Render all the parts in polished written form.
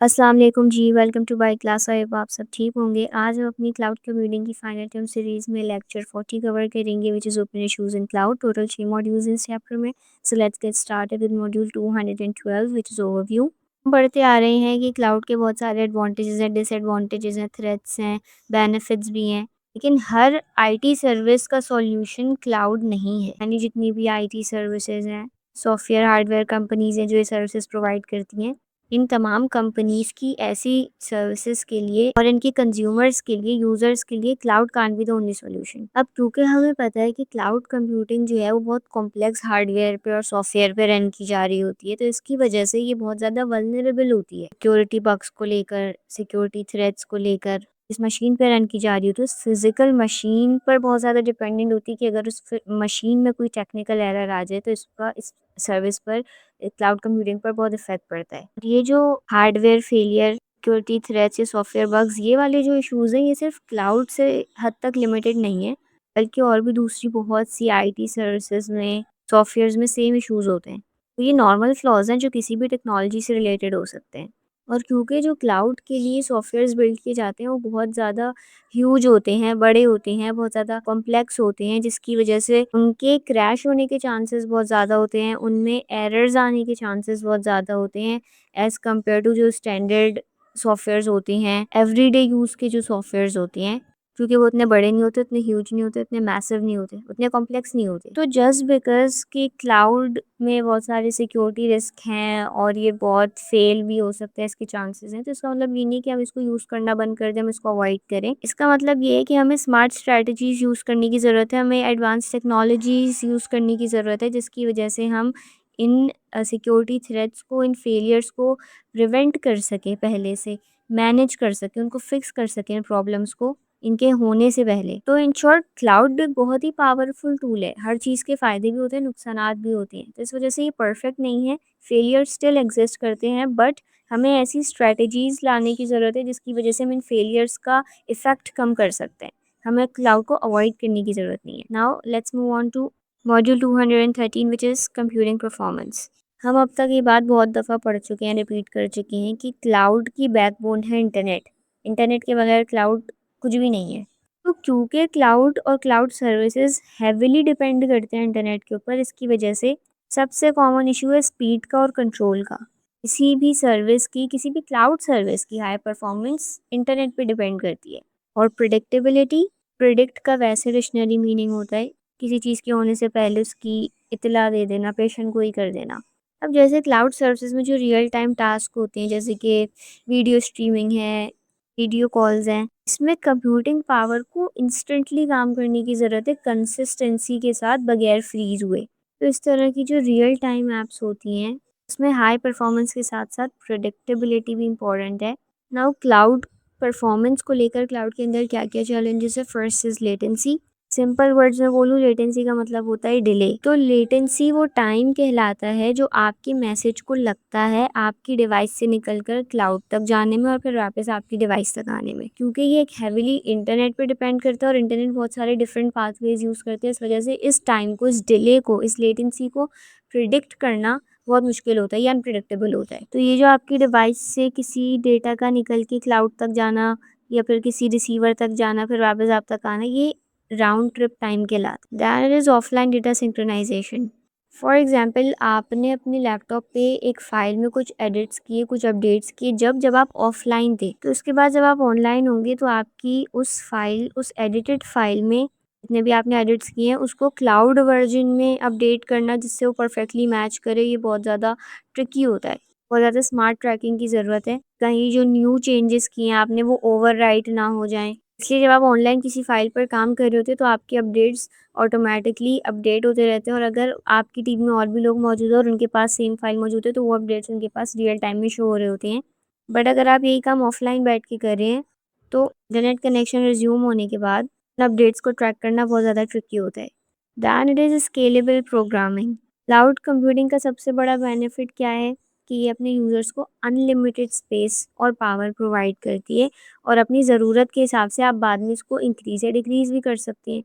अस्सलाम वालेकुम जी, welcome to by class. I hope आप सब ठीक होंगे। आज हम अपनी क्लाउड कंप्यूटिंग की फाइनल टर्म सीरीज़ में लेक्चर 40 कवर करेंगे, which is open issues in cloud. Total 6 modules इस चैप्टर में। So let's get started with module 212 which is overview. हम पढ़ते आ रहे हैं कि क्लाउड के बहुत सारे एडवांटेजेस हैं, डिसएडवांटेजेस हैं, थ्रेट्स हैं, बेनिफिट्स भी हैं। लेकिन हर आईटी सर्विस का सॉल्यूशन क्लाउड नहीं है। यानी जितनी भी आईटी सर्विसेज हैं, सॉफ्टवेयर हार्डवेयर कंपनीज हैं जो ये सर्विसेज प्रोवाइड करती हैं, इन तमाम कंपनीज़ की ऐसी सर्विसेज के लिए और इनके कंज्यूमर्स के लिए, यूज़र्स के लिए cloud can't be the only solution. अब क्योंकि हमें पता है कि क्लाउड कंप्यूटिंग जो है वो बहुत कॉम्प्लेक्स हार्डवेयर पे और सॉफ्टवेयर पे रन की जा रही होती है, तो इसकी वजह से ये बहुत ज़्यादा वल्नरेबल होती है। सिक्योरिटी बग्स को लेकर, सिक्योरिटी थ्रेट्स को लेकर इस मशीन पे रन की जा रही होती है, तो फिजिकल मशीन पर बहुत ज़्यादा डिपेंडेंट होती है कि अगर उस मशीन में कोई टेक्निकल एरर आ जाए तो इसका इस सर्विस पर, क्लाउड कंप्यूटिंग पर बहुत इफेक्ट पड़ता है। ये जो हार्डवेयर फेलियर, सिक्योरिटी थ्रेट्स या सॉफ्टवेयर बग्स, ये वाले जो इश्यूज़ हैं ये सिर्फ क्लाउड से हद तक लिमिटेड नहीं है, बल्कि और भी दूसरी बहुत सी आईटी सर्विसेज में, सॉफ्टवेयर्स में सेम इश्यूज़ होते हैं। तो ये नॉर्मल फ्लॉज हैं जो किसी भी टेक्नोलॉजी से रिलेटेड हो सकते हैं। और क्योंकि जो क्लाउड के लिए सॉफ्टवेयर्स बिल्ड किए जाते हैं वो बहुत ज़्यादा ह्यूज होते हैं, बड़े होते हैं, बहुत ज़्यादा कॉम्प्लेक्स होते हैं, जिसकी वजह से उनके क्रैश होने के चांसेस बहुत ज़्यादा होते हैं, उनमें एरर्स आने के चांसेस बहुत ज़्यादा होते हैं एज़ कम्पेयर टू जो स्टैंडर्ड सॉफ्टवेयर्स होती हैं, एवरीडे यूज़ के जो सॉफ्टवेयर्स होती हैं, क्योंकि वो उतने बड़े नहीं होते, उतने ह्यूज नहीं होते, उतने मैसिव नहीं होते, उतने कॉम्प्लेक्स नहीं होते। तो जस्ट बिकॉज़ कि क्लाउड में बहुत सारे सिक्योरिटी रिस्क हैं और ये बहुत फेल भी हो सकता है, इसके चांसेस हैं, तो इसका मतलब ये नहीं कि हम इसको यूज़ करना बंद कर दें, हम इसको अवॉइड करें। इसका मतलब ये है कि हमें स्मार्ट स्ट्रैटेजीज़ यूज़ करने की ज़रूरत है, हमें एडवांस टेक्नोलॉजीज़ यूज़ करने की ज़रूरत है, जिसकी वजह से हम इन सिक्योरिटी थ्रेट्स को, इन फेलियर्स को प्रिवेंट कर सकें, पहले से मैनेज कर सकें, उनको फिक्स कर सकें प्रॉब्लम्स को इनके होने से पहले। तो इन शॉर्ट क्लाउड एक बहुत ही पावरफुल टूल है। हर चीज़ के फ़ायदे भी होते हैं, नुकसानात भी होते हैं। तो इस वजह से ये परफेक्ट नहीं है, फेलियर स्टिल एग्जिस्ट करते हैं, बट हमें ऐसी स्ट्रैटेजीज़ लाने की ज़रूरत है जिसकी वजह से हम इन फेलियर्स का इफ़ेक्ट कम कर सकते हैं। हमें क्लाउड को अवॉइड करने की ज़रूरत नहीं है। Now let's move on to module 213 which is computing performance. हम अब तक ये बात बहुत दफ़ा पढ़ चुके हैं, रिपीट कर चुके हैं कि क्लाउड की बैकबोन है इंटरनेट। इंटरनेट के बगैर क्लाउड कुछ भी नहीं है। तो क्योंकि क्लाउड और क्लाउड सर्विसेज हेविली डिपेंड करते हैं इंटरनेट के ऊपर, इसकी वजह से सबसे कॉमन इशू है स्पीड का और कंट्रोल का। किसी भी सर्विस की, किसी भी क्लाउड सर्विस की हाई परफॉर्मेंस इंटरनेट पे डिपेंड करती है। और प्रिडिक्टेबिलिटी, प्रिडिक्ट का वैसे डिक्शनरी मीनिंग होता है किसी चीज़ के होने से पहले उसकी इत्तला दे देना, पेशन गोई कर देना। अब जैसे क्लाउड सर्विसेज में जो रियल टाइम टास्क होते हैं, जैसे कि वीडियो स्ट्रीमिंग है, वीडियो कॉल्स हैं, इसमें कंप्यूटिंग पावर को इंस्टेंटली काम करने की ज़रूरत है, कंसिस्टेंसी के साथ, बगैर फ्रीज हुए। तो इस तरह की जो रियल टाइम ऐप्स होती हैं उसमें हाई परफॉर्मेंस के साथ साथ प्रेडिक्टेबिलिटी भी इम्पॉर्टेंट है। नाउ क्लाउड परफॉर्मेंस को लेकर क्लाउड के अंदर क्या क्या चैलेंजेस है? First is latency. Simple words में बोलूँ, लेटेंसी का मतलब होता है डिले। तो लेटेंसी वो टाइम कहलाता है जो आपके मैसेज को लगता है आपकी डिवाइस से निकलकर क्लाउड तक जाने में और फिर वापस आपकी डिवाइस तक आने में, क्योंकि ये एक हैविली इंटरनेट पे डिपेंड करता है और इंटरनेट बहुत सारे डिफरेंट पाथवेज यूज़ करते हैं। इस वजह से इस टाइम को, इस डिले को, इस लेटेंसी को प्रिडिक्ट करना बहुत मुश्किल होता है या अनप्रिडिक्टेबल होता है। तो ये जो आपकी डिवाइस से किसी डेटा का निकल के क्लाउड तक जाना या फिर किसी रिसीवर तक जाना फिर वापस आप तक आना, ये राउंड ट्रिप टाइम कहलाता है। That is offline data synchronisation. For example, आपने अपने लैपटॉप पे एक फ़ाइल में कुछ एडिट्स किए, कुछ अपडेट्स किए जब जब आप ऑफलाइन थे, तो उसके बाद जब आप ऑनलाइन होंगे तो आपकी उस फाइल, उस एडिटेड फाइल में जितने भी आपने एडिट्स किए हैं उसको क्लाउड वर्जन में अपडेट करना जिससे वो परफेक्टली मैच करे, ये बहुत ज़्यादा ट्रिकी होता है। बहुत ज़्यादा स्मार्ट ट्रैकिंग की ज़रूरत है, कहीं जो न्यू चेंजेस किए हैं आपने वो ओवरराइट ना हो जाएं। इसलिए जब आप ऑनलाइन किसी फाइल पर काम कर रहे होते हैं तो आपके अपडेट्स ऑटोमेटिकली अपडेट होते रहते हैं, और अगर आपकी टीम में और भी लोग मौजूद हैं और उनके पास सेम फाइल मौजूद है तो वो अपडेट्स उनके पास रियल टाइम में शो हो रहे होते हैं। बट अगर आप यही काम ऑफलाइन बैठ के कर रहे हैं तो इंटरनेट कनेक्शन रिज्यूम होने के बाद अपडेट्स को ट्रैक करना बहुत ज़्यादा ट्रिकी होता है। Then it is scalable programming. Cloud computing का सबसे बड़ा बेनिफिट क्या है कि ये अपने यूज़र्स को अनलिमिटेड स्पेस और पावर प्रोवाइड करती है, और अपनी ज़रूरत के हिसाब से आप बाद में इसको इंक्रीज़ या डिक्रीज़ भी कर सकते हैं।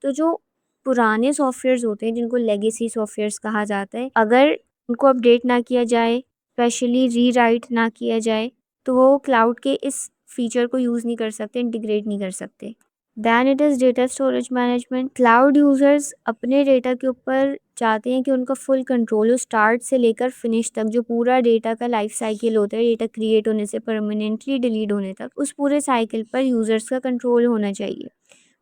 तो जो पुराने सॉफ्टवेयर्स होते हैं जिनको लेगेसी सॉफ्टवेयर्स कहा जाता है, अगर उनको अपडेट ना किया जाए, स्पेशली रीराइट ना किया जाए, तो वो क्लाउड के इस फीचर को यूज़ नहीं कर सकते, इंटीग्रेट नहीं कर सकते। Then it is data storage management. Cloud users अपने डेटा के ऊपर चाहते हैं कि उनका फुल कंट्रोल हो, स्टार्ट से लेकर फिनिश तक। जो पूरा डेटा का लाइफ साइकिल होता है, डेटा क्रिएट होने से परमानेंटली डिलीट होने तक, उस पूरे साइकिल पर यूज़र्स का कंट्रोल होना चाहिए।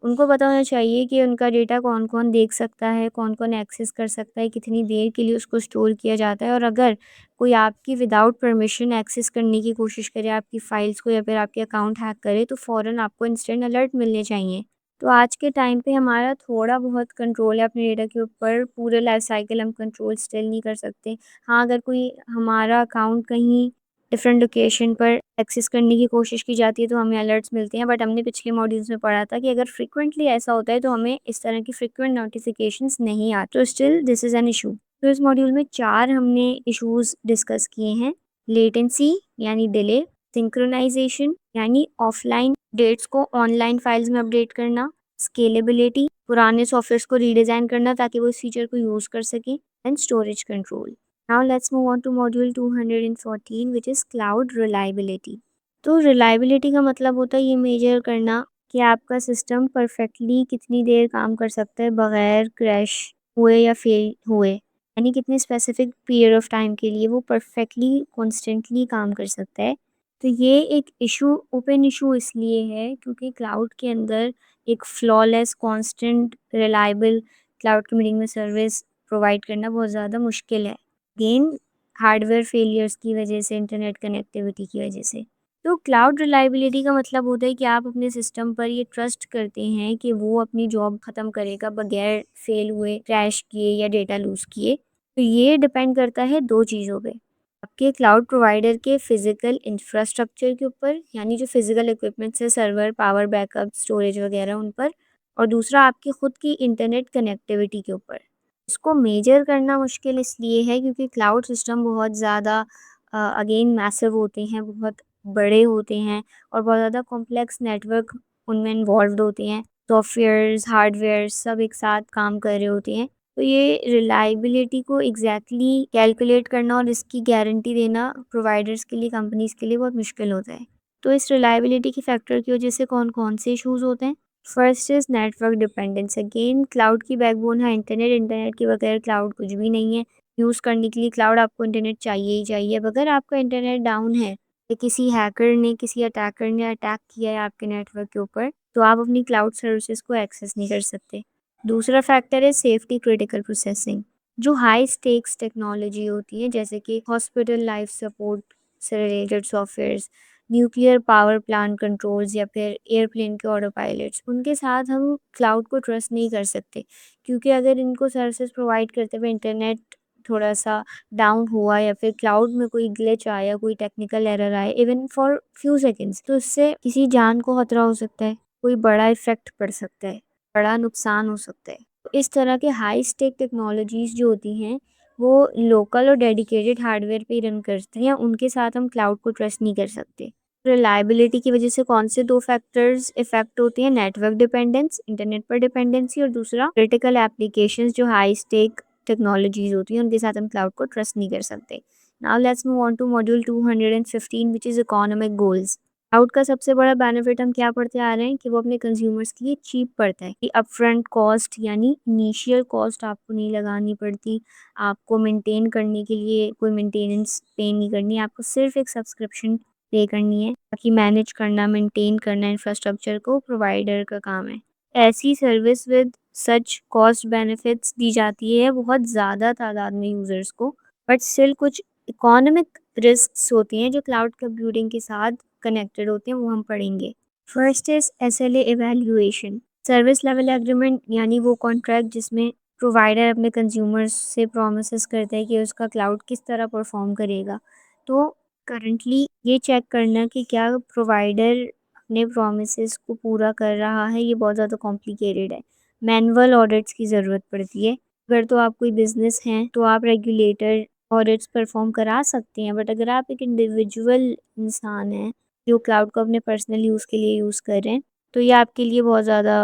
उनको पता होना चाहिए कि उनका डेटा कौन-कौन देख सकता है, कौन-कौन एक्सेस कर सकता है, कितनी देर के लिए उसको स्टोर किया जाता है, और अगर कोई आपकी विदाउट परमिशन एक्सेस करने की कोशिश करे आपकी फ़ाइल्स को या फिर आपके अकाउंट हैक करे, तो फ़ौरन आपको इंस्टेंट अलर्ट मिलने चाहिए। तो आज के टाइम पे हमारा थोड़ा बहुत कंट्रोल है अपने डेटा के ऊपर, पूरे लाइफ़ साइकिल हम कंट्रोल स्टिल नहीं कर सकते। हाँ, अगर कोई हमारा अकाउंट कहीं डिफरेंट लोकेशन पर एक्सेस करने की कोशिश की जाती है तो हमें अलर्ट्स मिलते हैं, बट हमने पिछले मॉड्यूल्स में पढ़ा था कि अगर फ्रीक्वेंटली ऐसा होता है तो हमें इस तरह की फ्रीक्वेंट नोटिफिकेशंस नहीं आती, तो still this is an issue. तो इस मॉड्यूल में 4 हमने इश्यूज डिस्कस किए हैं। लेटेंसी यानी डिले, सिंक्रोनाइजेशन यानी ऑफलाइन डेट्स को ऑनलाइन फाइल्स में अपडेट करना, स्केलेबिलिटी पुराने सॉफ्टवेयर्स को रीडिज़ाइन करना ताकि वो इस फीचर को यूज़ कर सकें, and storage control. Now let's move on to module 214 which is cloud reliability. तो reliability का मतलब होता है ये मेजर करना कि आपका सिस्टम परफेक्टली कितनी देर काम कर सकता है बगैर क्रैश हुए या फेल हुए, यानी कितने स्पेसिफिक पीरियड ऑफ टाइम के लिए वो परफेक्टली कॉन्स्टेंटली काम कर सकता है। तो ये एक इशू, ओपन इशू इसलिए है क्योंकि क्लाउड के अंदर एक flawless constant reliable cloud computing में सर्विस प्रोवाइड करना बहुत ज़्यादा मुश्किल है, अगेन हार्डवेयर फेलियर्स की वजह से, इंटरनेट कनेक्टिविटी की वजह से। तो क्लाउड रिलायबिलिटी का मतलब होता है कि आप अपने सिस्टम पर ये ट्रस्ट करते हैं कि वो अपनी जॉब ख़त्म करेगा बगैर फेल हुए, क्रैश किए या डेटा लूज़ किए। तो ये डिपेंड करता है 2 चीज़ों पे, आपके क्लाउड प्रोवाइडर के फिज़िकल इंफ्रास्ट्रक्चर के ऊपर, यानी जो फिज़िकल इक्विपमेंट्स है, सर्वर, पावर बैकअप, स्टोरेज वगैरह उन पर, और दूसरा आपकी खुद की इंटरनेट कनेक्टिविटी के ऊपर। इसको मेजर करना मुश्किल इसलिए है क्योंकि क्लाउड सिस्टम बहुत ज़्यादा अगेन मैसिव होते हैं, बहुत बड़े होते हैं और बहुत ज़्यादा कॉम्प्लेक्स नेटवर्क उनमें इन्वॉल्व्ड होते हैं। सॉफ्टवेयर्स, हार्डवेयर सब एक साथ काम कर रहे होते हैं। तो ये रिलायबिलिटी को एग्जैक्टली कैलकुलेट करना और इसकी गारंटी देना प्रोवाइडर्स के लिए, कंपनीज़ के लिए बहुत मुश्किल होता है। तो इस रिलायबिलिटी के फैक्टर की वजह से कौन-कौन से इश्यूज़ होते हैं? First is network dependence. Again cloud की बैकबोन है इंटरनेट, इंटरनेट के बगैर क्लाउड कुछ भी नहीं है। यूज़ करने के लिए क्लाउड आपको इंटरनेट चाहिए ही चाहिए। अगर आपका इंटरनेट डाउन है या किसी हैकर ने, किसी अटैकर ने अटैक किया है आपके नेटवर्क के ऊपर, तो आप अपनी क्लाउड सर्विसेज को एक्सेस नहीं कर सकते। दूसरा फैक्टर है सेफ्टी क्रिटिकल प्रोसेसिंग। जो हाई स्टेक्स टेक्नोलॉजी होती है जैसे कि हॉस्पिटल लाइफ सपोर्ट से related softwares, nuclear power plant controls या फिर एयरप्लेन के ऑटो पायलट्स, उनके साथ हम क्लाउड को ट्रस्ट नहीं कर सकते क्योंकि अगर इनको सर्विसेज प्रोवाइड करते हुए इंटरनेट थोड़ा सा डाउन हुआ या फिर क्लाउड में कोई ग्लिच आया, कोई टेक्निकल एरर आया इवन फॉर फ्यू सेकेंड्स, तो इससे किसी जान को खतरा हो सकता है, कोई बड़ा इफेक्ट पड़ सकता है, बड़ा नुकसान हो सकता है। तो इस तरह के हाई स्टेक टेक्नोलॉजीज़ जो होती हैं वो लोकल और डेडिकेटेड हार्डवेयर पे ही रन करते हैं, उनके साथ हम क्लाउड को ट्रस्ट नहीं कर सकते। रिलायबिलिटी की वजह से कौन से 2 फैक्टर्स इफ़ेक्ट होते हैं? नेटवर्क डिपेंडेंस, इंटरनेट पर डिपेंडेंसी, और दूसरा क्रिटिकल एप्लीकेशंस जो हाई स्टेक टेक्नोलॉजीज़ होती हैं, उनके साथ हम क्लाउड को ट्रस्ट नहीं कर सकते। Now let's move on to module 215 which is economic goals. Cloud का सबसे बड़ा बेनिफिट हम क्या पढ़ते आ रहे हैं कि वो अपने कंज्यूमर्स के लिए चीप पड़ता है, कि अपफ्रंट कॉस्ट यानी इनिशियल कॉस्ट आपको नहीं लगानी पड़ती, आपको मेंटेन करने के लिए कोई मेंटेनेंस पे नहीं करनी है, आपको सिर्फ एक सब्सक्रिप्शन पे करनी है, बाकी मैनेज करना, मेंटेन करना इंफ्रास्ट्रक्चर को प्रोवाइडर का काम है। ऐसी service with such cost benefits दी जाती है बहुत ज़्यादा तादाद में यूज़र्स को, बट स्टिल कुछ इकोनॉमिक रिस्क्स होती हैं जो क्लाउड कंप्यूटिंग के साथ कनेक्टेड होते हैं, वो हम पढ़ेंगे। First is SLA evaluation. Service level agreement यानी वो कॉन्ट्रैक्ट जिसमें प्रोवाइडर अपने कंज्यूमर्स से प्रॉमिसेस करता है कि उसका क्लाउड किस तरह परफॉर्म करेगा। तो करंटली ये चेक करना कि क्या प्रोवाइडर अपने प्रॉमिसेस को पूरा कर रहा है, ये बहुत ज़्यादा कॉम्प्लिकेटेड है। मैनुअल ऑडिट्स की ज़रूरत पड़ती है। अगर तो आप कोई बिज़नेस हैं तो आप रेगुलेटर ऑडिट्स परफॉर्म करा सकते हैं, बट अगर आप एक इंडिविजुअल इंसान हैं जो क्लाउड को अपने पर्सनल यूज़ के लिए यूज़ कर रहे हैं, तो ये आपके लिए बहुत ज़्यादा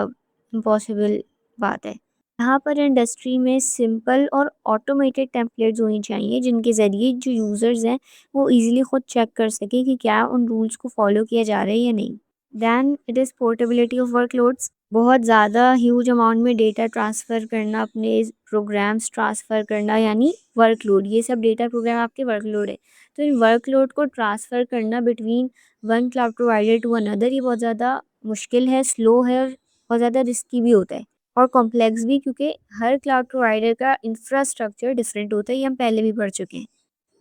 इम्पॉसिबल बात है। यहाँ पर इंडस्ट्री में सिंपल और ऑटोमेटेड टेम्पलेट्स होनी चाहिए जिनके ज़रिए जो यूज़र्स हैं वो इजीली खुद चेक कर सकें कि क्या उन रूल्स को फॉलो किया जा रहा है या नहीं। Then it is portability of workloads. बहुत ज़्यादा ह्यूज अमाउंट में डेटा ट्रांसफ़र करना, अपने प्रोग्राम्स ट्रांसफ़र करना यानी वर्कलोड, ये सब डेटा प्रोग्राम आपके वर्कलोड है। तो इन वर्कलोड को ट्रांसफ़र करना between one cloud provider to another ये बहुत ज़्यादा मुश्किल है, स्लो है और बहुत ज़्यादा रिस्की भी होता है और कॉम्प्लेक्स भी, क्योंकि हर क्लाउड प्रोवाइडर का इंफ्रास्ट्रक्चर डिफरेंट होता है, ये हम पहले भी पढ़ चुके हैं।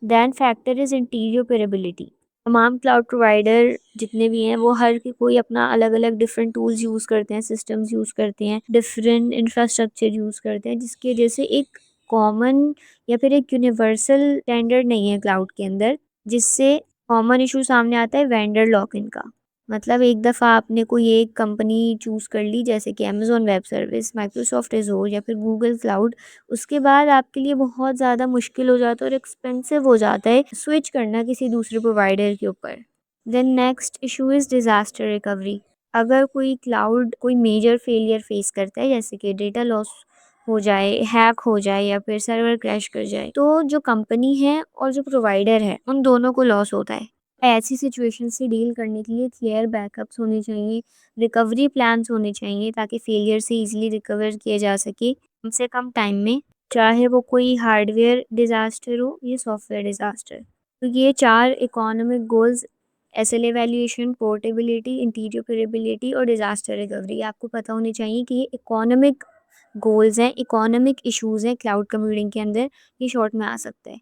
Then factor is interoperability. तमाम क्लाउड प्रोवाइडर जितने भी हैं वो हर कोई अपना अलग अलग डिफरेंट टूल्स यूज़ करते हैं, सिस्टम्स यूज़ करते हैं, डिफरेंट इंफ्रास्ट्रक्चर यूज़ करते हैं, जिसकी वजह से एक कॉमन या फिर एक यूनिवर्सल स्टैंडर्ड नहीं है क्लाउड के अंदर, जिससे कॉमन इशू सामने आता है वेंडर लॉक इन का। मतलब एक दफ़ा आपने कोई एक कंपनी चूज़ कर ली जैसे कि अमेज़न वेब सर्विस, माइक्रोसॉफ्ट एज़ोर या फिर गूगल क्लाउड, उसके बाद आपके लिए बहुत ज़्यादा मुश्किल हो जाता है और एक्सपेंसिव हो जाता है स्विच करना किसी दूसरे प्रोवाइडर के ऊपर। Then next issue is disaster recovery. अगर कोई क्लाउड कोई मेजर फेलियर फेस करता है जैसे कि डेटा लॉस हो जाए, हैक हो जाए या फिर सर्वर क्रैश कर जाए, तो जो कंपनी है और जो प्रोवाइडर है उन दोनों को लॉस होता है। ऐसी सिचुएशन से डील करने के लिए क्लियर बैकअप्स होने चाहिए, रिकवरी प्लान्स होने चाहिए ताकि फेलियर से ईज़िली रिकवर किया जा सके कम से कम टाइम में, चाहे वो कोई हार्डवेयर डिज़ास्टर हो या सॉफ्टवेयर डिज़ास्टर। तो ये 4 economic goals SLA valuation, portability, interoperability और डिज़ास्टर रिकवरी आपको पता होने चाहिए कि ये इकोनॉमिक गोल्स हैं, इकोनॉमिक इश्यूज़ हैं क्लाउड कंप्यूटिंग के अंदर, ये शॉर्ट में आ सकता है।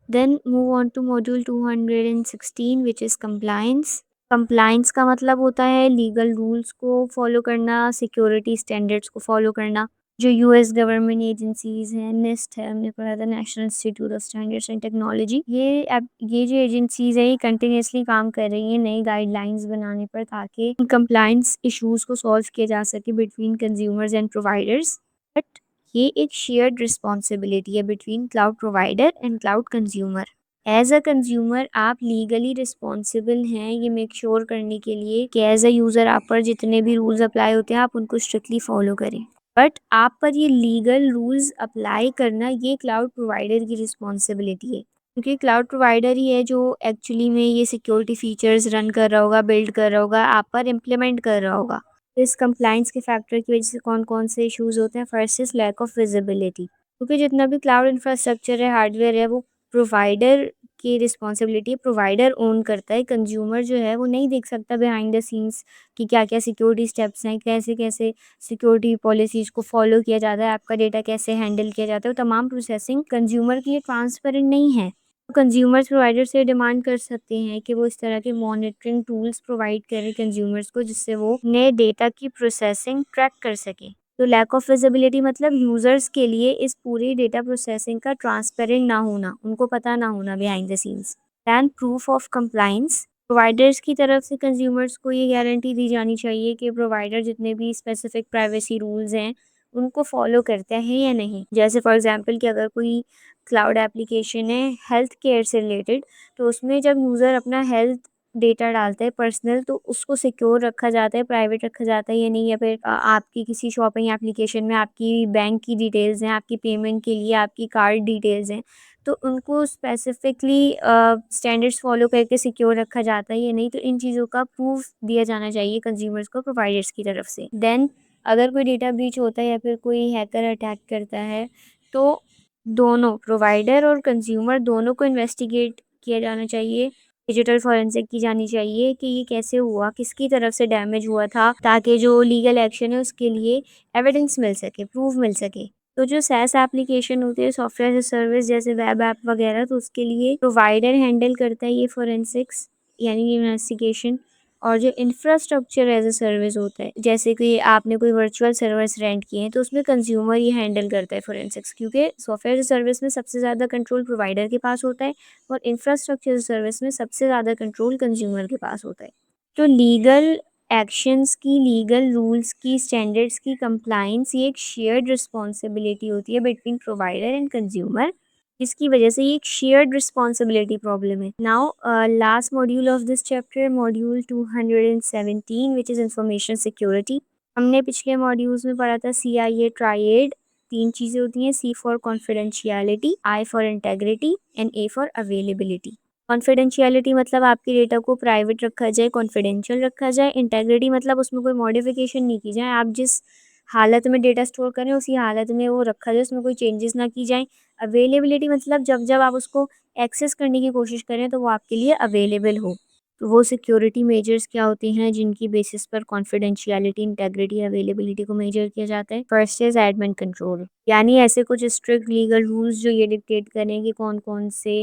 Then move on to module 216 which is compliance. Compliance का मतलब होता है लीगल रूल्स को फॉलो करना, सिक्योरिटी स्टैंडर्ड्स को फॉलो करना। जो यूएस गवर्नमेंट एजेंसीज़ हैं, निस्ट है, हमने पढ़ा था national institute of standards and technology, ये जो एजेंसीज़ हैं ये कंटिन्यूअसली काम कर रही हैं नई गाइडलाइंस बनाने पर ताकि कंप्लायंस इश्यूज़ को सॉल्व किया जा सके between consumers and providers. But ये एक शेयर्ड रिस्पॉन्सिबिलिटी है between cloud provider and cloud consumer. As a consumer आप लीगली रिस्पॉन्सिबल हैं ये मेक श्योर करने के लिए कि एज अ यूज़र आप पर जितने भी रूल्स अप्लाई होते हैं आप उनको स्ट्रिक्टली फॉलो करें। बट आप पर ये लीगल रूल्स अप्लाई करना ये क्लाउड प्रोवाइडर की रिस्पॉन्सिबिलिटी है, क्योंकि क्लाउड प्रोवाइडर ही है जो एक्चुअली में ये सिक्योरिटी फीचर्स रन कर रहा होगा, बिल्ड कर रहा होगा, आप पर इम्प्लीमेंट कर रहा होगा। इस कंप्लाइंस के फैक्टर की वजह से कौन-कौन से इश्यूज़ होते हैं? First is lack of visibility, क्योंकि जितना भी क्लाउड इंफ्रास्ट्रक्चर है, हार्डवेयर है, वो प्रोवाइडर की रिस्पॉन्सिबिलिटी है, प्रोवाइडर ओन करता है। कंज्यूमर जो है वो नहीं देख सकता बिहाइंड द सीन्स कि क्या-क्या सिक्योरिटी स्टेप्स हैं, कैसे-कैसे सिक्योरिटी पॉलिसीज़ को फॉलो किया जाता है, आपका डेटा कैसे हैंडल किया जाता है। वो तमाम प्रोसेसिंग कंज्यूमर के लिए ट्रांसपेरेंट नहीं है। कंज्यूमर्स प्रोवाइडर से डिमांड कर सकते हैं कि वो इस तरह के मॉनिटरिंग टूल्स प्रोवाइड करें कंज्यूमर्स को, जिससे वो अपने डेटा की प्रोसेसिंग ट्रैक कर सकें। तो लैक ऑफ विजिबिलिटी मतलब यूज़र्स के लिए इस पूरी डेटा प्रोसेसिंग का ट्रांसपेरेंट ना होना, उनको पता ना होना behind the scenes. Then proof of compliance. Providers की तरफ से कंज्यूमर्स को ये गारंटी दी जानी चाहिए कि प्रोवाइडर जितने भी स्पेसिफिक प्राइवेसी रूल्स हैं उनको फॉलो करता है या नहीं। जैसे फॉर एग्जांपल कि अगर कोई क्लाउड एप्लीकेशन है हेल्थ केयर से रिलेटेड, तो उसमें जब यूज़र अपना हेल्थ डेटा डालता है पर्सनल, तो उसको सिक्योर रखा जाता है, प्राइवेट रखा जाता है या नहीं, या फिर आपकी किसी शॉपिंग एप्लीकेशन में आपकी बैंक की डिटेल्स हैं, आपकी पेमेंट के लिए आपकी कार्ड डिटेल्स हैं, तो उनको स्पेसिफिकली स्टैंडर्ड्स फॉलो करके सिक्योर रखा जाता है या नहीं, तो इन चीज़ों का प्रूफ दिया जाना चाहिए कंज्यूमर्स को प्रोवाइडर्स की तरफ से। देन अगर कोई डेटा ब्रीच होता है या फिर कोई हैकर अटैक करता है, तो दोनों प्रोवाइडर और कंज्यूमर दोनों को इन्वेस्टिगेट किया जाना चाहिए, डिजिटल फॉरेंसिक की जानी चाहिए कि ये कैसे हुआ, किसकी तरफ से डैमेज हुआ था, ताकि जो लीगल एक्शन है उसके लिए एविडेंस मिल सके, प्रूफ मिल सके। तो जो सैस एप्लीकेशन होती है, सॉफ्टवेयर एज़ अ सर्विस जैसे वेब ऐप वगैरह, तो उसके लिए प्रोवाइडर हैंडल करता है ये फोरेंसिक्स यानी इन्वेस्टिगेशन। और जो इंफ्रास्ट्रक्चर एज़ अ सर्विस होता है, जैसे कि आपने कोई वर्चुअल सर्वर्स रेंट किए हैं, तो उसमें कंज्यूमर ही हैंडल करता है फोरेंसिक्स, क्योंकि सॉफ्टवेयर एज़ अ सर्विस में सबसे ज़्यादा कंट्रोल प्रोवाइडर के पास होता है और इंफ्रास्ट्रक्चर एज़ अ सर्विस में सबसे ज़्यादा कंट्रोल कंज्यूमर के पास होता है। तो लीगल एक्शंस की, लीगल रूल्स की, स्टैंडर्ड्स की कंप्लायंस ये एक शेयर्ड रिस्पॉन्सिबिलिटी होती है बिटवीन प्रोवाइडर एंड कंज्यूमर, जिसकी वजह से ये एक शेयर्ड रिस्पॉन्सिबिलिटी प्रॉब्लम है। Now last module of this chapter, module 217 which is information security. हमने पिछले मॉड्यूल्स में पढ़ा था CIA ट्राइएड, तीन चीज़ें होती हैं, C for confidentiality, I for integrity and A for availability. Confidentiality मतलब आपके डेटा को प्राइवेट रखा जाए, कॉन्फिडेंशियल रखा जाए। इंटेग्रिटी मतलब उसमें कोई मॉडिफिकेशन नहीं की जाए, आप जिस हालत में डेटा स्टोर करें उसी हालत में वो रखा जाए, उसमें कोई चेंजेस ना की जाए। अवेलेबिलिटी मतलब जब जब आप उसको एक्सेस करने की कोशिश करें तो वो आपके लिए अवेलेबल हो। तो वो सिक्योरिटी मेजर्स क्या होते हैं जिनकी बेसिस पर कॉन्फिडेंशियलिटी, इंटेग्रिटी, अवेलेबिलिटी को मेजर किया जाता है। फर्स्ट इज एडमिन कंट्रोल, यानी ऐसे कुछ स्ट्रिक्ट लीगल रूल्स जो ये डिक्टेट करें कि कौन कौन से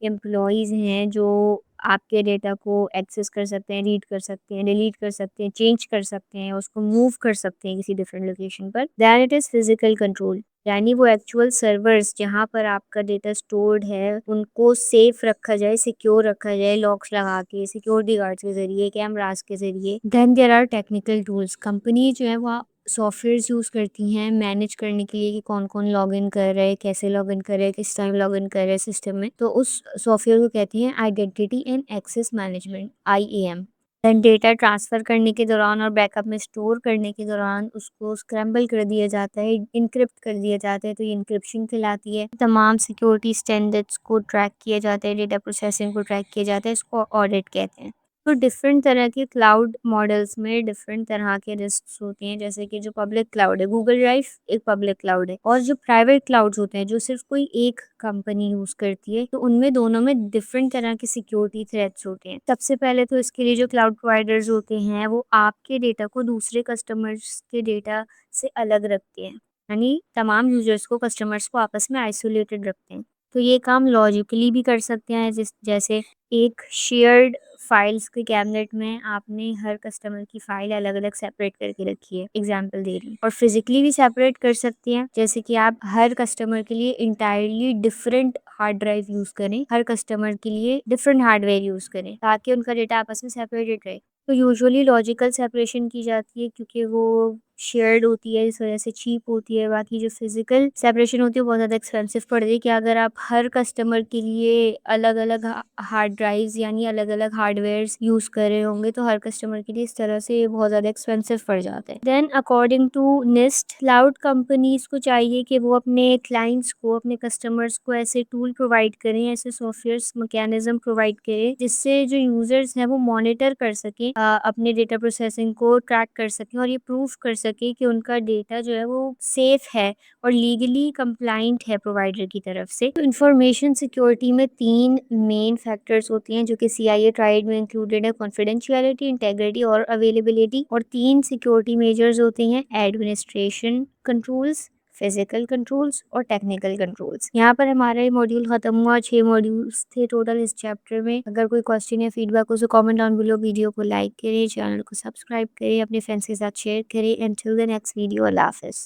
एम्प्लॉयज़ हैं जो आपके डेटा को एक्सेस कर सकते हैं, रीड कर सकते हैं, डिलीट कर सकते हैं, चेंज कर सकते हैं, उसको मूव कर सकते हैं किसी डिफरेंट लोकेशन पर। Then it is physical control, यानी वो एक्चुअल सर्वर्स जहाँ पर आपका डेटा स्टोर्ड है उनको सेफ रखा जाए, सिक्योर रखा जाए, लॉक्स लगा के, सिक्योरिटी गार्ड्स के जरिए, कैमरास के जरिए। Then there are technical tools, company जो है वो सॉफ्टवेयर्स यूज़ करती हैं मैनेज करने के लिए कि कौन कौन लॉगिन कर रहा है, कैसे लॉगिन कर रहा है, किस टाइम लॉगिन कर रहा है सिस्टम में। तो उस सॉफ्टवेयर को कहते हैं identity and access management, IAM। Then data transfer करने के दौरान और बैकअप में स्टोर करने के दौरान उसको स्क्रैम्बल कर दिया जाता है, इनक्रिप्ट कर दिया जाता है, तो ये इनक्रिप्शन कहलाती है। तमाम सिक्योरिटी स्टैंडर्ड्स को ट्रैक किया जाता है, डेटा प्रोसेसिंग को ट्रैक किया जाता है, इसको ऑडिट कहते हैं। तो डिफरेंट तरह के क्लाउड मॉडल्स में डिफरेंट तरह के रिस्क्स होते हैं, जैसे कि जो पब्लिक क्लाउड है, गूगल ड्राइव एक पब्लिक क्लाउड है, और जो प्राइवेट क्लाउड्स होते हैं जो सिर्फ कोई एक कंपनी यूज़ करती है, तो उनमें दोनों में डिफरेंट तरह के सिक्योरिटी थ्रेट्स होते हैं। सबसे पहले तो इसके लिए जो क्लाउड प्रोवाइडर्स होते हैं वो आपके डेटा को दूसरे कस्टमर्स के डेटा से अलग रखते हैं, यानी तमाम यूजर्स को, कस्टमर्स को आपस में आइसोलेटेड रखते हैं। तो ये काम लॉजिकली भी कर सकते हैं, जैसे एक शेयर्ड फाइल्स के कैबिनेट में आपने हर कस्टमर की फाइल अलग अलग सेपरेट करके रखी है, एग्जाम्पल दे रही हूँ। और फिजिकली भी सेपरेट कर सकती हैं, जैसे कि आप हर कस्टमर के लिए entirely different hard drive use करें, हर कस्टमर के लिए डिफरेंट हार्डवेयर यूज़ करें ताकि उनका डेटा आपस में सेपरेटेड रहे। तो यूजुअली लॉजिकल सेपरेशन की जाती है क्योंकि वो शेयर्ड होती है, इस वजह से चीप होती है। बाकी जो फिजिकल सेपरेशन होती है वो बहुत ज़्यादा एक्सपेंसिव पड़ रही है कि अगर आप हर कस्टमर के लिए अलग अलग हार्ड ड्राइव्स यानी अलग अलग हार्डवेयर्स यूज़ कर रहे होंगे तो हर कस्टमर के लिए इस तरह से ये बहुत ज़्यादा एक्सपेंसिव पड़ जाता है। Then according to NIST, cloud companies को चाहिए कि वो अपने क्लाइंट्स को, अपने कस्टमर्स को ऐसे टूल प्रोवाइड करें, ऐसे सॉफ्टवेयर मैकेनिज्म प्रोवाइड करें जिससे जो यूजर्स हैं वो मॉनिटर कर सकें, अपने डेटा प्रोसेसिंग को ट्रैक कर सकें और ये प्रूफ कर सके कि उनका डेटा जो है वो सेफ है और लीगली कंप्लाइंट है प्रोवाइडर की तरफ से। तो इंफॉर्मेशन सिक्योरिटी में तीन मेन फैक्टर्स होती हैं जो कि CIA ट्राइड में इंक्लूडेड है, कॉन्फिडेंशियलिटी, इंटेग्रिटी और अवेलेबिलिटी। और तीन सिक्योरिटी मेजर्स होते हैं, एडमिनिस्ट्रेशन कंट्रोल्स, फिजिकल कंट्रोल्स और टेक्निकल कंट्रोल्स। यहाँ पर हमारा ये मॉड्यूल खत्म हुआ, 6 मॉड्यूल्स थे टोटल इस चैप्टर में। अगर कोई क्वेश्चन या फीडबैक हो तो कमेंट डाउन बिलो, वीडियो को लाइक करें, चैनल को सब्सक्राइब करें, अपने फ्रेंड्स के साथ शेयर करें। And till the next video, अल्लाह हाफिज़।